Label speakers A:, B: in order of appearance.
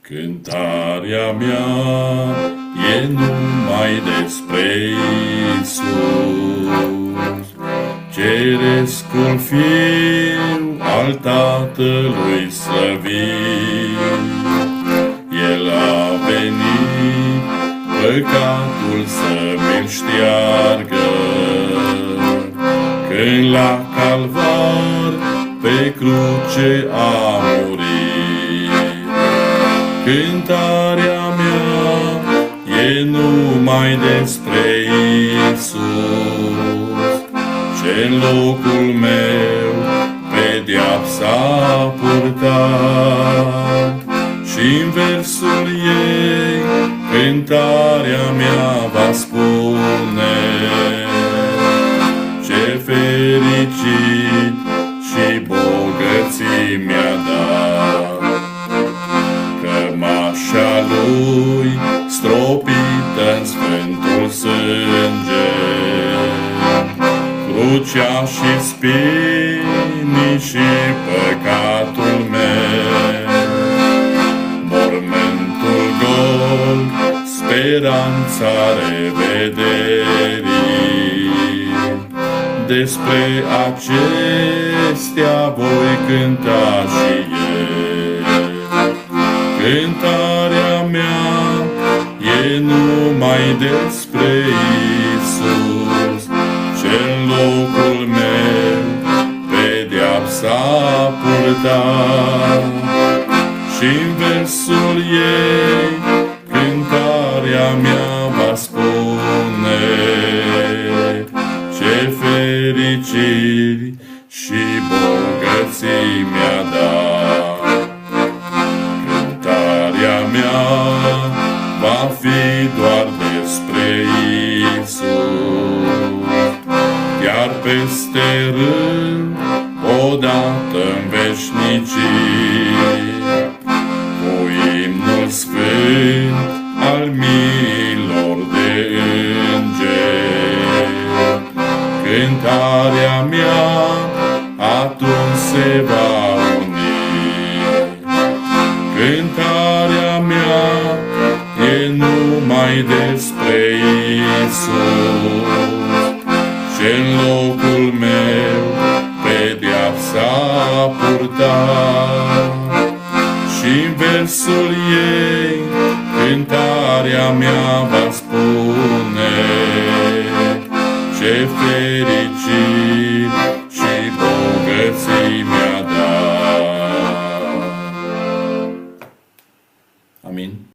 A: Cântarea mea e numai despre Iisus, Cerescul Fiu al Tatălui slăvit. El a venit păcatul să mi-l șteargă, când la calvar pe cruce a murit. Cântarea mea e numai despre Iisus, ce-n locul meu pedeapsa a purtat. Și-n versul ei cântarea mea va spune, ce fericit și bogății mi-a dat. Cămașa lui stropită-n sfântul sânge, crucea și spinii și păcatul meu, mormântul gol, speranța revederii. Despre acestea voi cânta și eu. Cântarea mea e numai despre Iisus, ce-n locul meu pedeapsa a purtat. Și-n versul ei cântarea mea va spune, ce fericiri și bogății mi-a dat. Cântarea mea va fi doar despre Iisus, iar peste rând, odată-n veșnicii, cu imnul sfânt al miilor de îngeri. Cântarea mea atunci se va uni. Cântarea mea e numai despre Iisus, ce-n locul meu pedeapsa a purtat. Și-n versul ei cântarea mea va spune, ce fericit și bogății mi-a dat. Amin.